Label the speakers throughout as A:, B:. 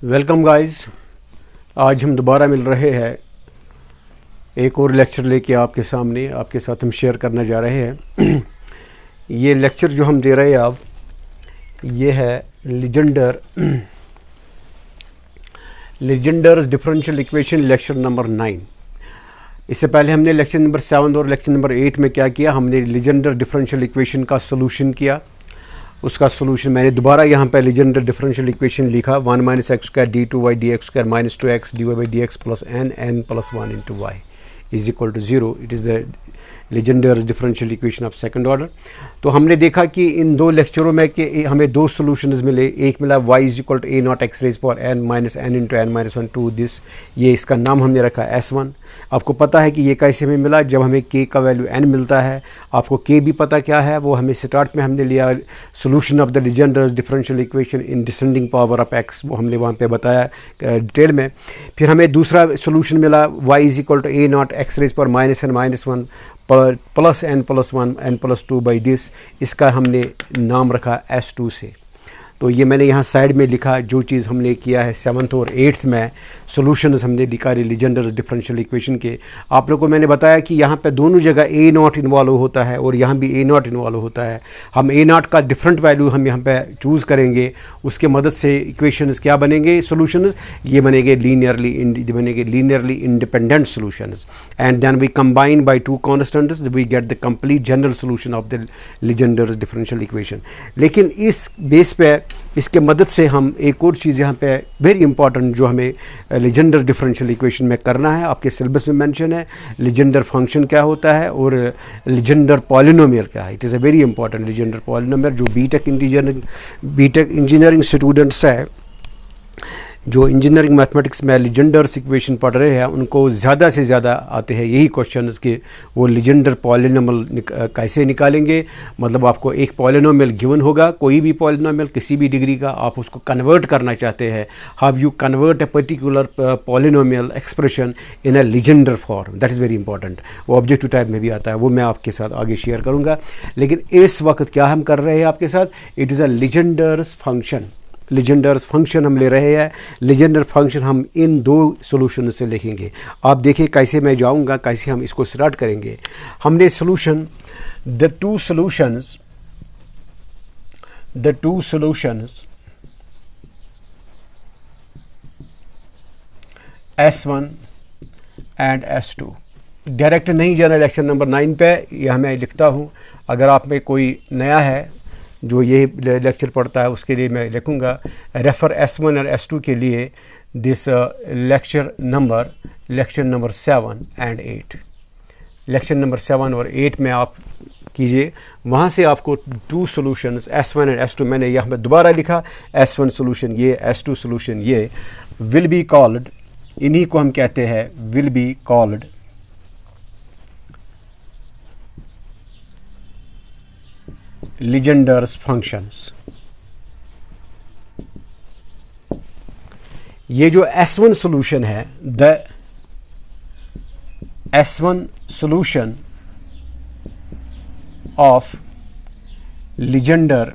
A: Welcome guys. आज हम दोबारा मिल रहे हैं, एक और लेक्चर लेके आपके सामने आपके साथ हम शेयर करने जा रहे हैं। ये लेक्चर जो हम दे रहे हैं आप, ये है Legendre's differential equation lecture number 9। इससे पहले हमने लेक्चर नंबर 7 और लेक्चर नंबर 8 में क्या किया, हमने लीजेंडर डिफरेंशियल इक्वेशन का सोल्यूशन किया। उसका सोल्यूशन मैंने दोबारा यहाँ पे लीजेंडर डिफरेंशियल इक्वेशन लिखा, 1 minus x square d two y d x square minus 2x d y by d x plus n plus 1 into y is equal to 0। It is the Legendre's differential equation of second order. तो हमने देखा कि इन दो लेक्चरों में कि हमें दो सोल्यूशंस मिले। एक मिला y is equal to a naught x raise power n minus n into n minus 1 to this, ये इसका नाम हमने रखा S1। आपको पता है कि ये कैसे हमें मिला, जब हमें k का वैल्यू n मिलता है। आपको k भी पता क्या है, वो हमें स्टार्ट में हमने लिया solution of the Legendre's differential equation in descending power of x, वो हमने वहाँ पे बताया डिटेल में। फिर हमें दूसरा सोल्यूशन मिला y is equal to a naught x raise power minus n minus 1 plus n plus 1 n plus 2 by this, इसका हमने नाम रखा S2 से। तो ये मैंने यहाँ साइड में लिखा जो चीज़ हमने किया है 7th और 8th में सॉल्यूशंस हमने लिखा लीजेंडर्स डिफरेंशियल इक्वेशन के। आप लोगों को मैंने बताया कि यहाँ पे दोनों जगह a नॉट इन्वॉल्व होता है और यहाँ भी a नॉट इन्वॉल्व होता है। हम a नॉट का डिफरेंट वैल्यू हम यहाँ पे चूज़ करेंगे, उसके मदद से इक्वेशंस क्या बनेंगे, सॉल्यूशंस ये बनेंगे linearly independent solutions. And then we combine by two constants, we get the complete general solution of the Legendre's differential equation. लेकिन इस बेस पे, इसके मदद से हम एक और चीज़ यहाँ पे वेरी इंपॉर्टेंट जो हमें लीजेंडर डिफरेंशियल इक्वेशन में करना है, आपके सिलेबस में मेंशन है, लीजेंडर फंक्शन क्या होता है और लीजेंडर पॉलिनोमियल क्या है। It is a very important Legender polynomial. जो बीटेक इंजीनियरिंग स्टूडेंट्स है, जो इंजीनियरिंग मैथमेटिक्स में लीजेंडर्स इक्वेशन पढ़ रहे हैं, उनको ज़्यादा से ज़्यादा आते हैं यही क्वेश्चंस के वो लीजेंडर पॉलिनोमियल कैसे निकालेंगे। मतलब आपको एक पॉलिनोमियल गिवन होगा, कोई भी पॉलिनोमियल किसी भी डिग्री का, आप उसको कन्वर्ट करना चाहते हैं। How you convert a particular polynomial expression in a Legender form, that is very important. वो ऑब्जेक्टिव टाइप में भी आता है, वो मैं आपके साथ आगे शेयर करूँगा। लेकिन इस वक्त क्या हम कर रहे हैं आपके साथ, it is a Legendre's function. Legendre's function हम ले रहे हैं। लीजेंडर फंक्शन हम इन दो सॉल्यूशन से लिखेंगे। आप देखिए कैसे मैं जाऊंगा, कैसे हम इसको स्टार्ट करेंगे। हमने solution the two solutions S1 and S2 direct नहीं जाना लेक्चर नंबर 9 पे, यह मैं लिखता हूँ। अगर आप में कोई नया है जो ये लेक्चर पढ़ता है, उसके लिए मैं लिखूँगा रेफ़र S1 और S2 के लिए this lecture number 7 and 8। Lecture number 7 और 8 में आप कीजिए, वहाँ से आपको to solutions S1 and S2 मैंने यहाँ पे दोबारा लिखा, S1 सॉल्यूशन ये, S2 सॉल्यूशन ये, विल बी कॉल्ड, इन्हीं को हम कहते हैं will be called Legendre's functions. ये जो S1 सॉल्यूशन है, the S1 solution of Legender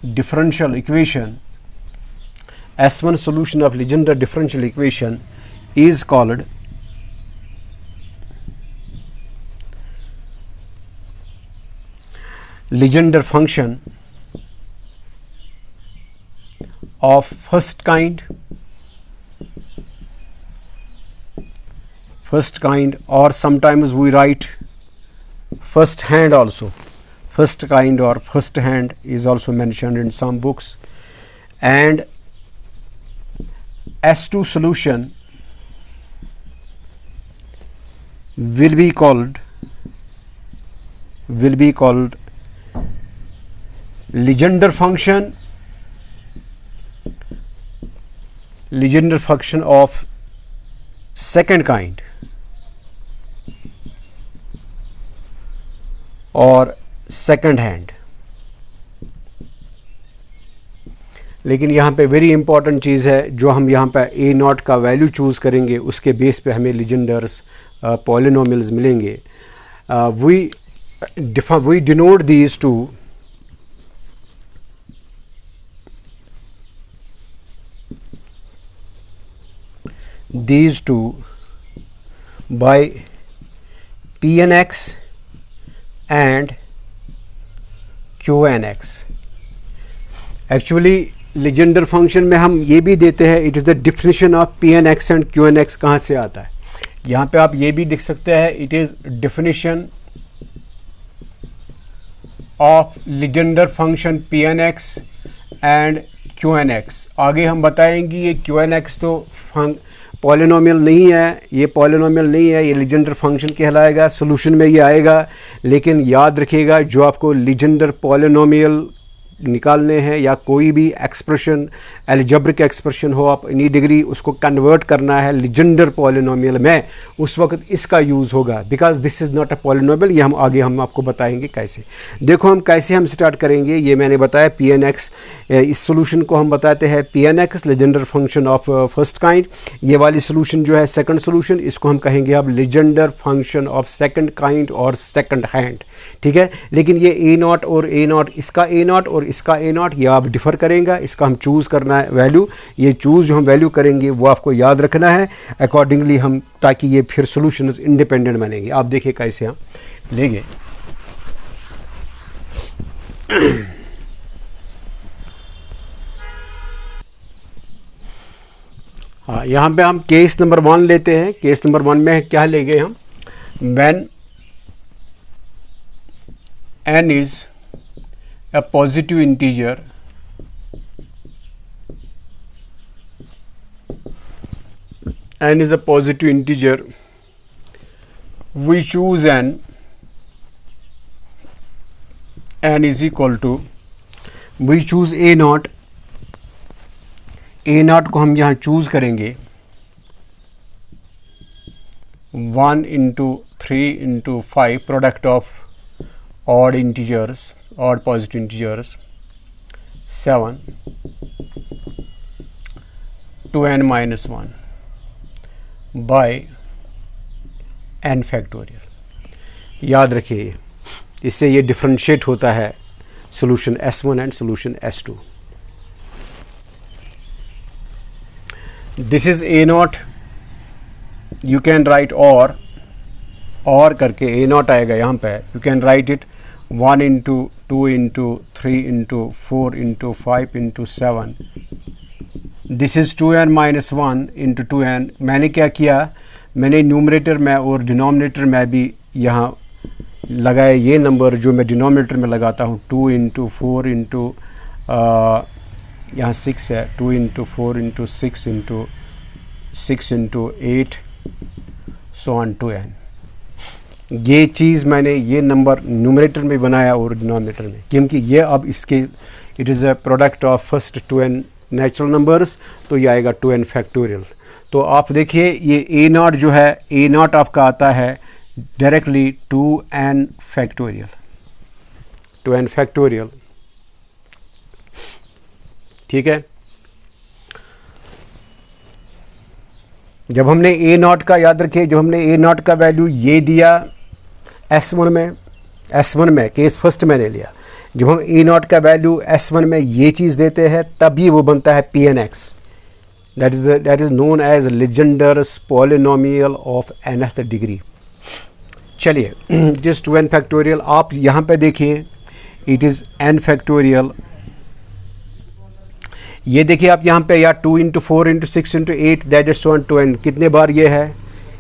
A: differential equation, S1 solution of Legendre differential equation is called Legendre function of first kind, or sometimes we write first hand also. First kind or first hand is also mentioned in some books. And S2 solution will be called Legendre function of second kind और second hand. लेकिन यहाँ पे very important चीज़ है, जो हम यहाँ पे a naught का वैल्यू चूज़ करेंगे, उसके बेस पे हमें लीजेंडर्स पॉलिनोमियल्स मिलेंगे। We denote these two these two by Pnx and Qnx। Actually Legendre function में हम ये भी देते हैं, it is the definition of Pnx and Qnx कहाँ से आता है। यहाँ पे आप ये भी लिख सकते हैं, it is definition of Legender function Pnx and Qnx। आगे हम बताएंगे ये Qnx तो पॉलिनोमियल नहीं है, ये पॉलिनोमियल नहीं है, ये लीजेंडर फंक्शन कहलाएगा, सोल्यूशन में ये आएगा। लेकिन याद रखिएगा, जो आपको लीजेंडर पॉलिनोमियल निकालने हैं या कोई भी एक्सप्रेशन, अलजेब्रिक एक्सप्रेशन हो आप एनी डिग्री, उसको कन्वर्ट करना है लीजेंडर पॉलिनोमियल में, उस वक्त इसका यूज़ होगा, because this is not a polynomial. ये हम आपको बताएंगे कैसे। देखो हम कैसे स्टार्ट करेंगे, ये मैंने बताया Pnx, इस सोल्यूशन को हम बताते हैं Pnx Legender function of first kind. ये वाली सोल्यूशन जो है सेकंड सोल्यूशन, इसको हम कहेंगे अब Legender function of second kind और सेकंड हैंड, ठीक है। लेकिन ये A0 और A0, इसका A0 और इसका A0 ये आप डिफ़र करेंगे, इसका हम चूज़ करना है वैल्यू। ये चूज़ जो हम वैल्यू करेंगे वो आपको याद रखना है अकॉर्डिंगली हम, ताकि ये फिर सॉल्यूशंस इंडिपेंडेंट बनेंगे। आप देखिए कैसे हम लेंगे। हाँ, यहाँ पे हम केस नंबर 1 लेते हैं। केस नंबर 1 में क्या लेंगे हम, when n is a positive integer n is a positive integer, we choose n is equal to, we choose A0 को हम यहाँ चूज़ करेंगे 1 into 3 into 5 product of odd integers, odd positive integers, 7 to n minus 1 by n factorial। याद रखिए, इससे ये differentiate होता है solution S1 and solution S2। This is A0, you can right और करके A0 आएगा यहाँ पे, you can write it 1 into 2 into 3 into 4 into 5 into 7। This is 2n minus 1 into 2n। मैंने क्या किया, मैंने न्यूमरेटर में और डिनोमिनेटर में भी यहाँ लगाए ये नंबर जो मैं डिनोमिनेटर में लगाता हूँ, 2 into 4 into यहाँ 6 है, 2 into 4 into 6 into 6 into 8 so on to n। ये चीज़ मैंने ये नंबर न्यूमरेटर में बनाया और डिनोमिनेटर में, क्योंकि ये अब इसके it is a product of first 2n natural numbers, तो ये आएगा 2n फैक्टोरियल। तो आप देखिए ये A0 जो है, A0 आपका आता है directly 2n factorial, 2n factorial, ठीक है। जब हमने A0 का याद रखिए, जब हमने A0 का वैल्यू ये दिया S1 में केस फर्स्ट मैंने लिया, जब हम A0 का वैल्यू S1 में ये चीज़ देते हैं तभी वो बनता है Pnx। That is known as Legendre's polynomial of nth degree. चलिए, इट इज़ 2n फैक्टोरियल। आप यहाँ पे देखिए, इट इज़ n फैक्टोरियल। ये देखिए आप यहाँ पे, या 2 into 4 into 6 into 8 that is 2n। कितने बार ये है,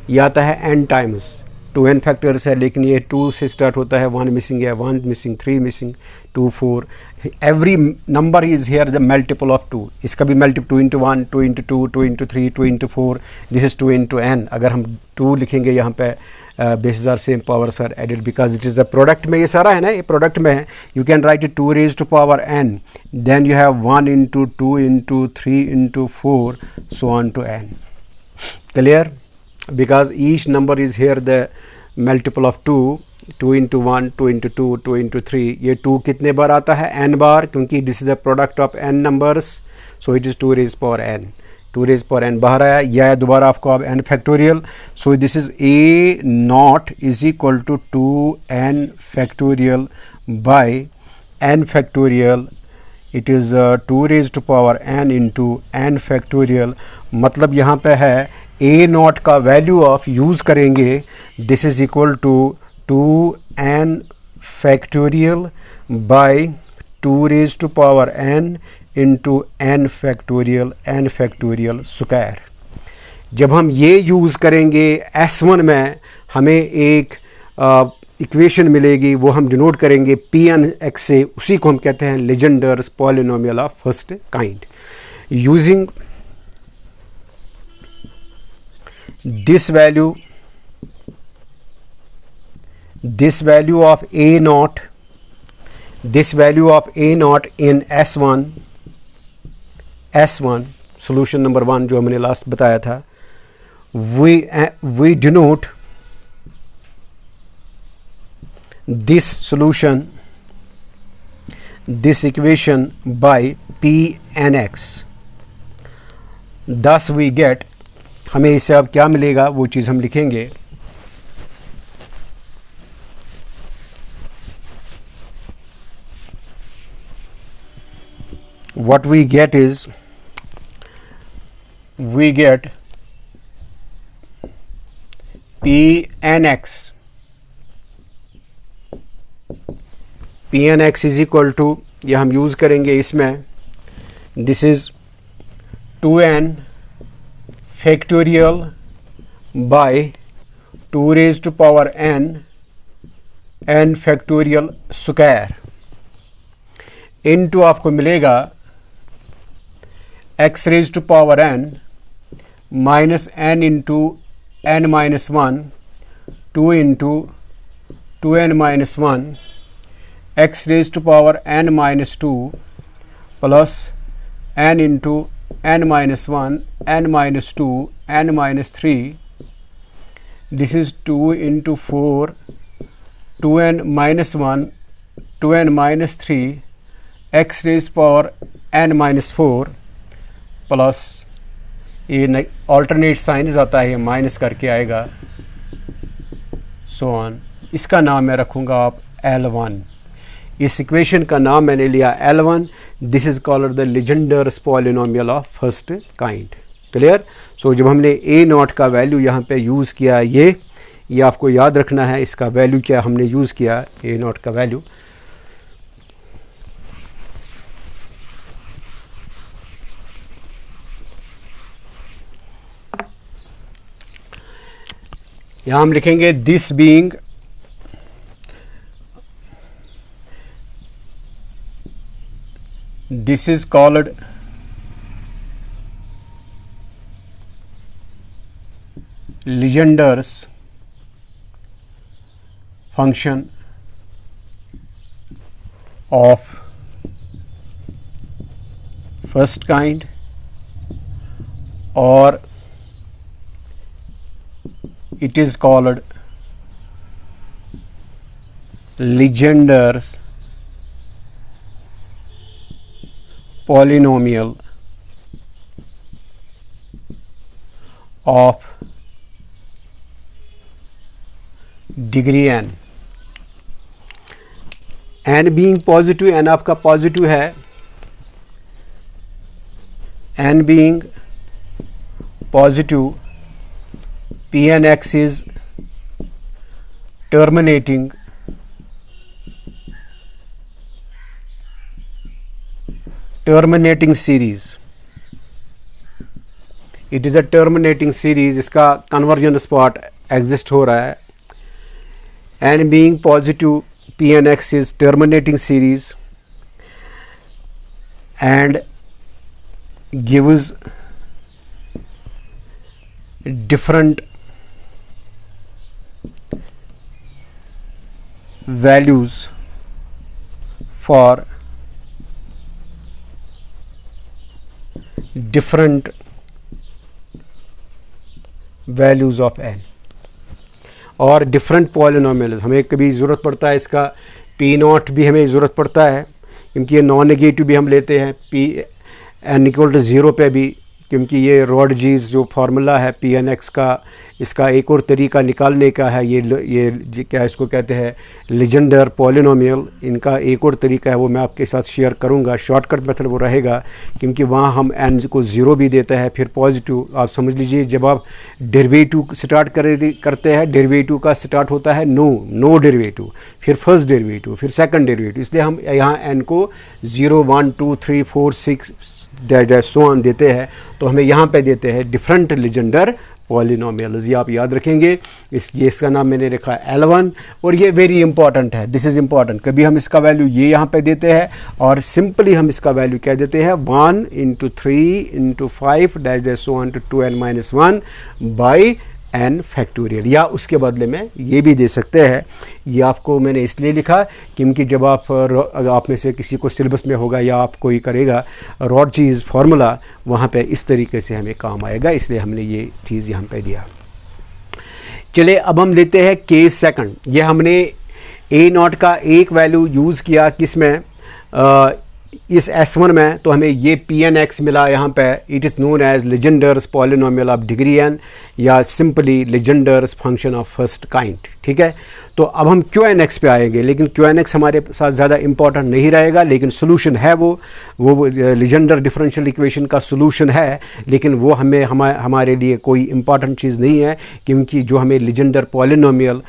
A: ये आता है n टाइम्स। 2n फैक्टर्स है, लेकिन ये 2 से स्टार्ट होता है, 1 मिसिंग है, 1 missing, 3 missing, 2 4। Every number is here the multiple of 2। इसका भी multiple 2 into 1, 2 into 2, 2 into 3, 2 into 4, this is 2 into n। अगर हम 2 लिखेंगे यहाँ पे, basis are same, powers are added, because it is the product में ये सारा है ना, ये प्रोडक्ट में है। You can write it 2 raised to power n, then you have 1 into 2 into 3 into 4 so on to n। Clear? Because each number is here the multiple of 2, 2 into 1, 2 into 2, 2 into 3। ये 2 कितने बार आता है, n बार, क्योंकि this is the product of n numbers, so it is 2 raised power n। 2 raised power n बाहर आया, यह दोबारा आपको अब n factorial. So this is A0 is equal to 2n factorial by n factorial. It is 2 raised to power n into n factorial. मतलब यहाँ पे है ए नॉट का वैल्यू ऑफ यूज़ करेंगे, this is equal to 2n factorial by 2 raise to power n into n factorial square. जब हम ये use करेंगे S1 में हमें एक इक्वेशन मिलेगी, वो हम डिनोट करेंगे Pnx से, उसी को हम कहते हैं Legendre's polynomial of first kind. Using this value of a naught in S1 solution number 1 जो हमने लास्ट बताया था, we denote this equation by Pnx। thus we get, हमें इससे अब क्या मिलेगा वो चीज़ हम लिखेंगे। what we get is, we get Pnx is equal to, ये हम यूज़ करेंगे इसमें, this is 2n factorial by 2 raise to power n factorial square into आपको मिलेगा x raise to power n minus n into n minus 1, 2 into 2n minus 1, x raise to power n minus 2 plus n into n minus 1, n minus 2, n minus 3. This is 2 into 4, 2n minus 1, 2n minus 3, x raised power n minus 4 plus ये alternate sign आता है, minus करके आएगा, so on. इसका नाम मैं रखूँगा आप L1। इस इक्वेशन का नाम मैंने लिया L1। This is called the Legendre's polynomial of first kind. Clear? So जब हमने ए नॉट का वैल्यू यहाँ पे यूज़ किया, ये आपको याद रखना है, इसका वैल्यू क्या हमने यूज़ किया, ए नॉट का वैल्यू। यहाँ हम लिखेंगे this being this is called Legender's function of first kind, or it is called Legender's polynomial of degree n। n being positive, n आपका पॉजिटिव है, n being positive, Pnx is terminating series। It is a terminating series, इसका convergence spot exist हो रहा है। N being positive, Pnx is terminating series and gives different values for different values of n और different polynomials। हमें कभी ज़रूरत पड़ता है इसका p नॉट भी हमें ज़रूरत पड़ता है, क्योंकि ये नॉन नेगेटिव भी हम लेते हैं, p n इक्वल टू 0 पे भी क्योंकि ये रॉडजीज जो फार्मूला है PNX का, इसका एक और तरीका निकालने का है। ये क्या इसको कहते हैं, लीजेंडर पॉलिनोमियल। इनका एक और तरीका है, वो मैं आपके साथ शेयर करूंगा। शॉर्टकट मेथड वो रहेगा, क्योंकि वहाँ हम n को 0 भी देते हैं, फिर पॉजिटिव। आप समझ लीजिए जब आप डेरिवेटिव स्टार्ट करते हैं, डेरिवेटिव का स्टार्ट होता है नो डेरिवेटिव, फिर फर्स्ट डेरिवेटिव, फिर सेकंड डेरिवेटिव। इसलिए हम यहाँ n को 0 1 2 3 4 6 सो ऑन देते हैं। तो हमें यहाँ पे देते हैं डिफरेंट लीजेंडर पॉलिनोमियल्स। ये आप याद रखेंगे। इसका नाम मैंने रखा है L1, और ये वेरी इंपॉर्टेंट है, दिस इज़ इंपॉर्टेंट। कभी हम इसका वैल्यू ये यहाँ पे देते हैं, और सिंपली हम इसका वैल्यू क्या देते हैं, 1 × 3 × 5 so on to 2n-1 by n factorial, या उसके बदले में ये भी दे सकते हैं। ये आपको मैंने इसलिए लिखा क्योंकि जब आप में से किसी को सिलेबस में होगा या आप कोई करेगा रॉडजीज फार्मूला, वहाँ पे इस तरीके से हमें काम आएगा, इसलिए हमने ये चीज़ यहाँ पे दिया। चलिए अब हम लेते हैं केस सेकंड। ये हमने A0 का एक वैल्यू यूज़ किया किस में, इस S1 में, तो हमें ये PNX मिला यहाँ पे। It is known as Legendre's polynomial of degree n, या simply Legendre's function of first kind. ठीक है, तो अब हम QNX पे आएंगे, लेकिन QNX हमारे साथ ज़्यादा इंपॉर्टेंट नहीं रहेगा, लेकिन सोल्यूशन है वो लीजेंडर डिफरेंशियल इक्वेशन का सोल्यूशन है, लेकिन वो हमारे लिए कोई इंपॉर्टेंट चीज़ नहीं है, क्योंकि जो हमें लीजेंडर पॉलिनोमियल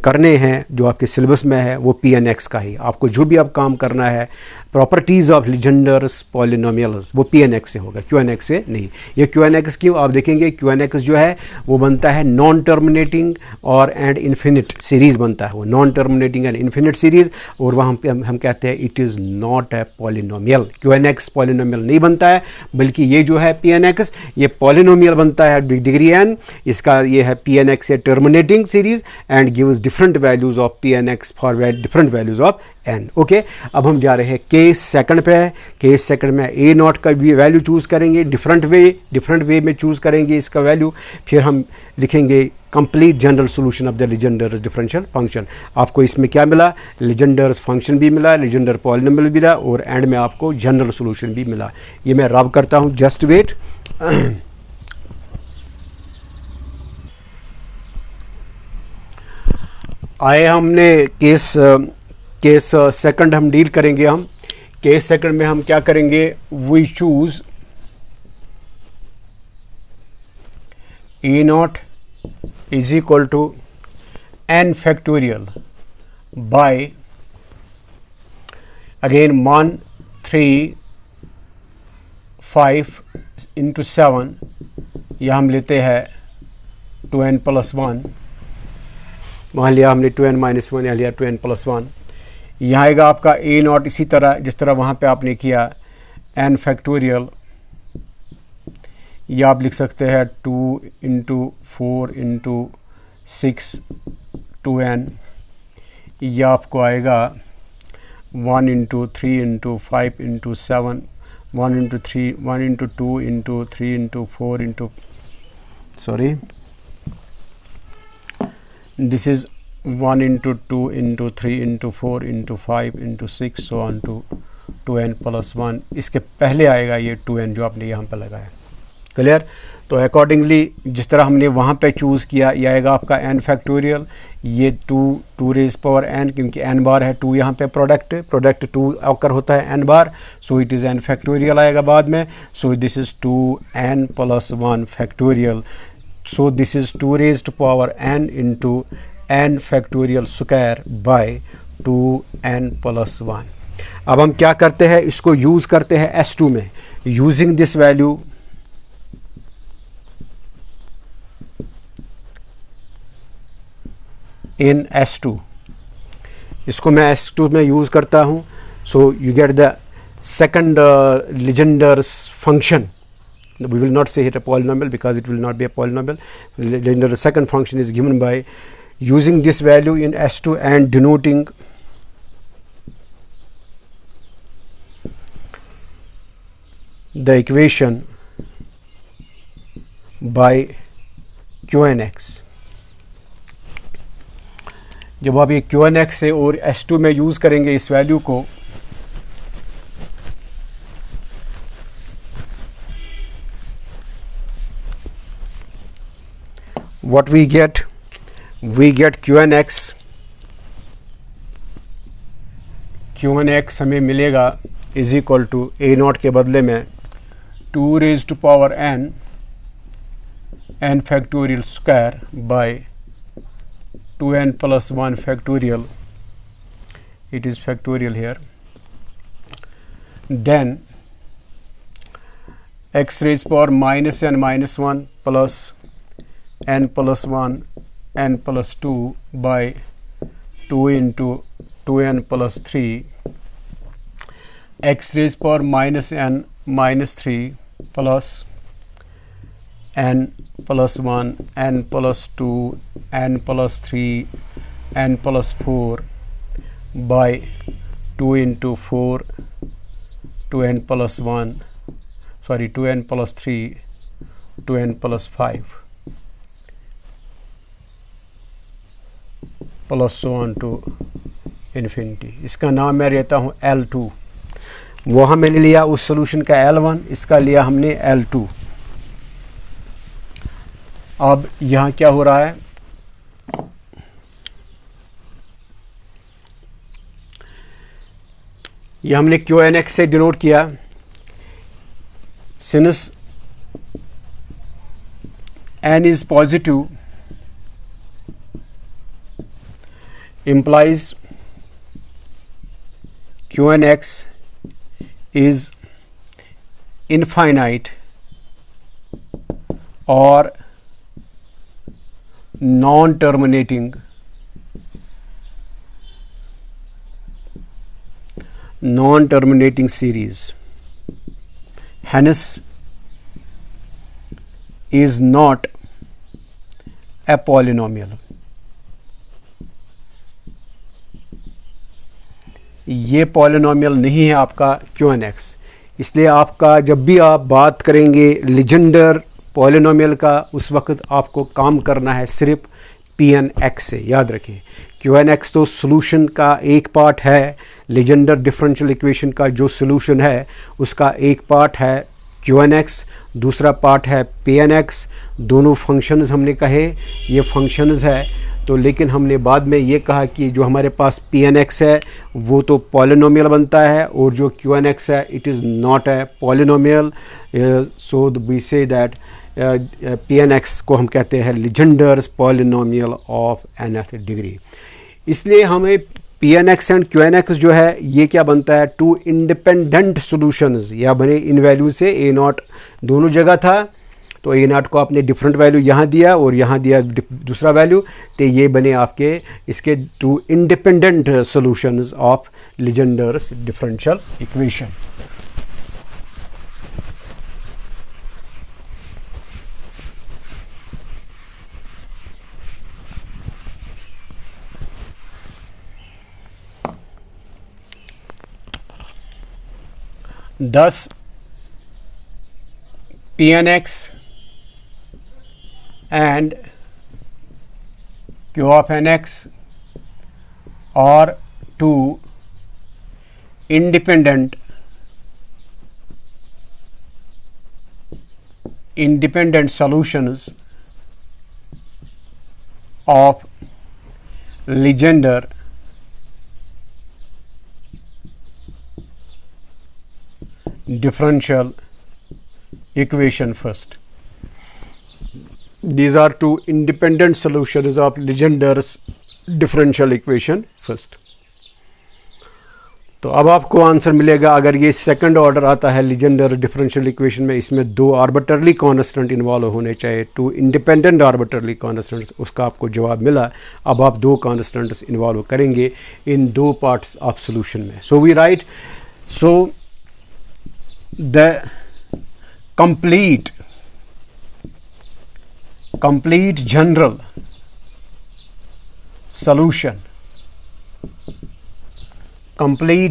A: करने हैं जो आपके सिलेबस में है वो PNX का ही। आपको जो भी आप काम करना है प्रॉपर्टीज़ ऑफ लीजेंडर्स पॉलिनोमियल्स, वो PNX से होगा, QNX से नहीं। ये QNX क्यों, आप देखेंगे QNX जो है वो बनता है नॉन टर्मिनेटिंग और एंड इन्फिनिट सीरीज़ बनता है, वो non terminating and infinite series, और वहाँ पे हम कहते हैं it is not a polynomial. QNX polynomial नहीं बनता है, बल्कि ये जो है PNX ये पॉलिनोमियल बनता है डिग्री n। इसका ये है PNX A terminating series and gives different values of PNX for different values of n। Okay, अब हम जा रहे हैं केस सेकंड पे। केस सेकंड में A0 का वैल्यू चूज़ करेंगे, डिफरेंट वे में चूज़ करेंगे इसका वैल्यू, फिर हम लिखेंगे complete general solution of the Legendre's differential function. आपको इसमें क्या मिला, लीजेंडर्स फंक्शन भी मिला, लीजेंडर पॉलिनोमियल भी मिला, और एंड में आपको जनरल सॉल्यूशन भी मिला। ये मैं रब करता हूँ, जस्ट वेट। आए हमने केस सेकंड हम डील करेंगे। हम केस सेकंड में हम क्या करेंगे, we choose A0 is equal to n factorial by again 1 3 5 into 7, या हम लेते हैं 2n+1, वहाँ लिया हमने 2n-1, यहाँ लिया 2n+1। यहाँ आएगा आपका A0 इसी तरह जिस तरह वहाँ पे आपने किया n फैक्टोरियल, या आप लिख सकते हैं 2 × 4 × 6 2n, या आपको आएगा 1 × 3 × 5 × 7, 1 × 3 1 × 2 × 3 × 4 × sorry, this is 1 × 2 × 3 × 4 × 5 × 6 so on to 2n+1। इसके पहले आएगा ये 2n जो आपने यहाँ पर लगाया। क्लियर? तो अकॉर्डिंगली जिस तरह हमने वहाँ पे चूज़ किया, ये आएगा आपका n फैक्टोरियल, ये 2 रेज़ पावर n, क्योंकि n बार है 2 यहाँ पे प्रोडक्ट 2 ऑकर होता है n bar, so it is n factorial आएगा बाद में। So this is 2n+1 factorial, so this is 2 raised to power n into n factorial square by 2n+1। अब हम क्या करते हैं, इसको यूज़ करते हैं S2 में। Using this value in S2, इसको मैं S2 में यूज़ करता हूँ। So you get the second Legendre's function. We will not say it a polynomial because it will not be a polynomial. The second function is given by using this value in S2 and denoting the equation by QNX. जब आप ये QNX से और S2 में use करेंगे इस value को, what we get QnX हमें मिलेगा is equal to a naught के बदले में 2 raised to power n factorial square by 2n plus 1 factorial. It is factorial here. Then x raised power minus n minus 1 plus n plus 1 n plus 2 by 2 into 2n plus 3 x raised power minus n minus 3 plus n plus 1 n plus 2 n plus 3 n plus 4 by 2 into 4 2n plus 2n plus 3 2n plus 5 plus so on to infinity. इसका नाम मैं लेता हूँ L2। वहाँ मैंने लिया उस solution का L1, इसका लिया हमने L2। अब यहाँ क्या हो रहा है, यह हमने QnX से डिनोट किया। Since n is positive implies QnX is infinite or non-terminating series, hence is not a polynomial। ये पॉलिनोमियल नहीं है आपका QnX। इसलिए आपका जब भी आप बात करेंगे लीजेंडर पॉलिनोमियल का, उस वक्त आपको काम करना है सिर्फ Pnx से। याद रखें QnX तो सॉल्यूशन का एक पार्ट है, लीजेंडर डिफरेंशियल इक्वेशन का जो सॉल्यूशन है उसका एक पार्ट है QnX, दूसरा पार्ट है Pnx। दोनों फंक्शंस हमने कहे ये फंक्शंस है, तो लेकिन हमने बाद में ये कहा कि जो हमारे पास Pnx है वो तो पॉलिनोमियल बनता है और जो QnX है it is not a polynomial. So we say that Pnx को हम कहते हैं Legendre's polynomial of nth degree. इसलिए हमें Pnx एंड QnX जो है ये क्या बनता है, टू इंडिपेंडेंट सॉल्यूशंस। या बने इन वैल्यू से ए नॉट दोनों जगह था, तो ए नॉट को आपने डिफरेंट वैल्यू यहाँ दिया और यहाँ दिया दूसरा वैल्यू, तो ये बने आपके इसके two independent solutions of Legendre's differential equation. Thus Pnx and Q of nx are two independent solutions of Legendre differential equation first. These are two independent solutions of Legendre's differential equation first. तो अब आपको answer मिलेगा अगर ये second order आता है Legender differential equation में, इसमें दो आर्बिट्ररी कॉन्स्टेंट इन्वॉल्व होने चाहिए, टू इंडिपेंडेंट आर्बिट्ररी कॉन्स्टेंट्स, उसका आपको जवाब मिला। अब आप दो कॉन्स्टेंट्स इन्वॉल्व करेंगे इन दो पार्ट्स ऑफ सोल्यूशन में। So we write, so the complete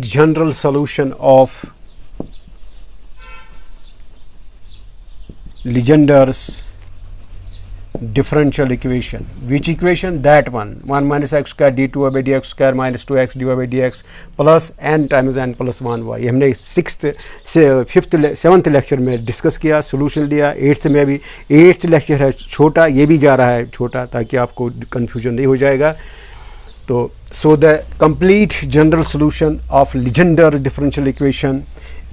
A: general solution of Legendre's differential equation. Which equation? That one. 1 minus x square d2 by dx square minus 2x dy by dx plus n times n plus 1y. ये हमने 6th से 5th 7th lecture में discuss किया, solution लिया. 8th में भी 8th lecture है छोटा, ये भी जा रहा है छोटा ताकि आपको कन्फ्यूजन नहीं हो जाएगा. तो so the complete general solution of Legender's differential equation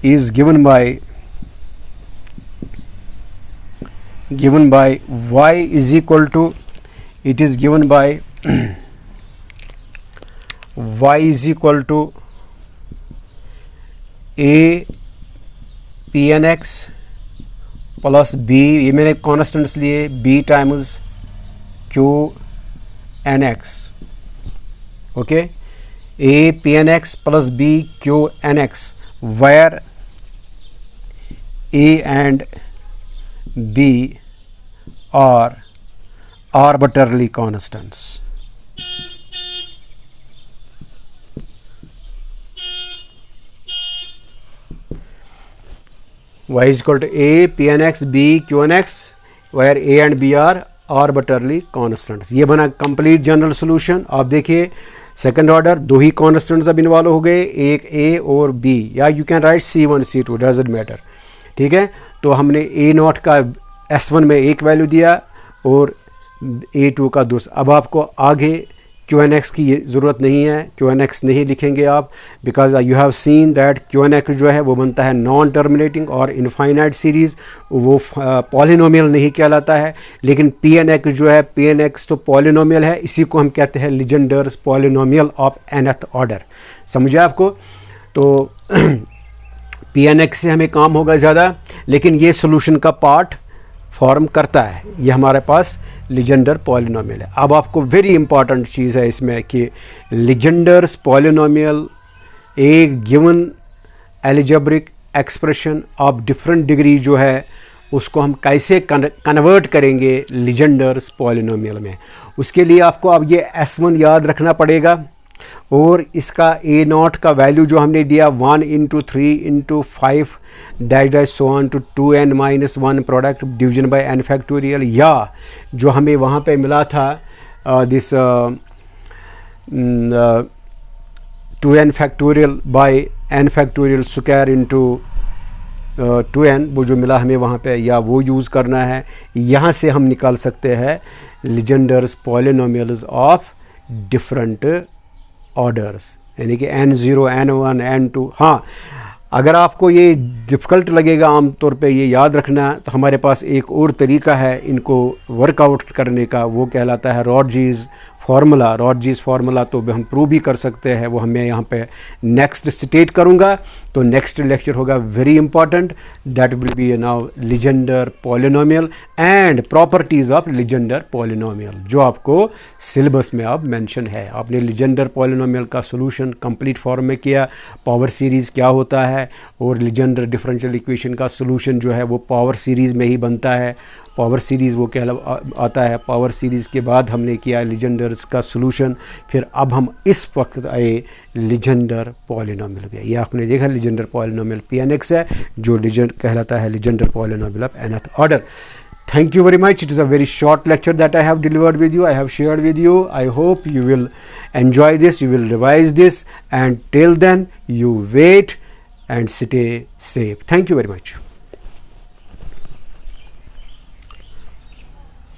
A: is given by y is equal to, it is given by y is equal to a pnx plus b, ये मैंने कॉन्स्टेंट्स लिए, b times q nx. Okay, a pnx plus b q nx, where a and b are arbitrarily constants. Y is equal to a pnx b qnx, where a and b are arbitrarily constants. ये बना complete general solution. आप देखिए second order, दो ही constants अब involve हो गए, एक a और b, या you can right c1 c2, doesn't matter. ठीक है, तो हमने a0 का s1 में एक वैल्यू दिया और a2 का दूसरा. अब आपको आगे QNX की ज़रूरत नहीं है, QNX नहीं लिखेंगे आप, because you have seen that QNX जो है वो बनता है नॉन टर्मिनेटिंग और इनफाइनाइट सीरीज़, वो पॉलिनोमियल नहीं कहलाता है. लेकिन PNX जो है, PNX तो पॉलिनोमियल है, इसी को हम कहते हैं Legendre's polynomial of nth order. समझे आपको? तो PNX से हमें काम होगा ज़्यादा, लेकिन ये सोल्यूशन का पार्ट फॉर्म करता है. ये हमारे पास लीजेंडर पॉलिनोमियल है. अब आपको वेरी इंपॉर्टेंट चीज़ है इसमें कि लीजेंडर्स पॉलिनोमियल एक given algebraic expression of different degree जो है उसको हम कैसे कन्वर्ट करेंगे लीजेंडर्स पॉलिनोमियल में. उसके लिए आपको अब ये S1 याद रखना पड़ेगा, और इसका a0 का वैल्यू जो हमने दिया 1 into 3 into 5 dash dash so on to 2n minus 1 product division by n factorial, या जो हमें वहाँ पे मिला था this 2n factorial by n factorial square into 2n, वो जो मिला हमें वहाँ पे, या वो यूज़ करना है. यहाँ से हम निकाल सकते हैं Legendre's polynomials of different orders, यानी कि n0 n1 n2. हाँ, अगर आपको ये डिफ़िकल्ट लगेगा आम तौर पे ये याद रखना, तो हमारे पास एक और तरीका है इनको वर्कआउट करने का, वो कहलाता है रॉड्जीज़ फार्मूला. रॉड्जीज़ फार्मूला तो हम प्रूव भी कर सकते हैं, वो हमें यहाँ पे नेक्स्ट स्टेट करूँगा. तो नेक्स्ट लेक्चर होगा very important, that will be now Legender polynomial and properties of Legender polynomial, जो आपको सिलेबस में अब मेंशन है. आपने लीजेंडर पॉलिनोमियल का सोल्यूशन कंप्लीट फॉर्म में किया, पावर सीरीज़ क्या होता है, और लीजेंडर डिफरेंशियल इक्वेशन का सोल्यूशन जो है वो पावर सीरीज़ में ही बनता है. पावर सीरीज़ वो आता है. पावर सीरीज़ के बाद हमने किया लीजेंडर्स का सोल्यूशन. फिर अब हम इस वक्त आए लीजेंडर पॉलिनोमियल पे. ये आपने देखा लीजेंडर पॉलिनोमियल PNX है, जो लीजेंड कहलाता है Legender polynomial of nth order. Thank you very much. It is a very short lecture that I have delivered with you, I have shared with you. I hope you will enjoy this, you will revise this, and till then you wait and stay safe. Thank you very much.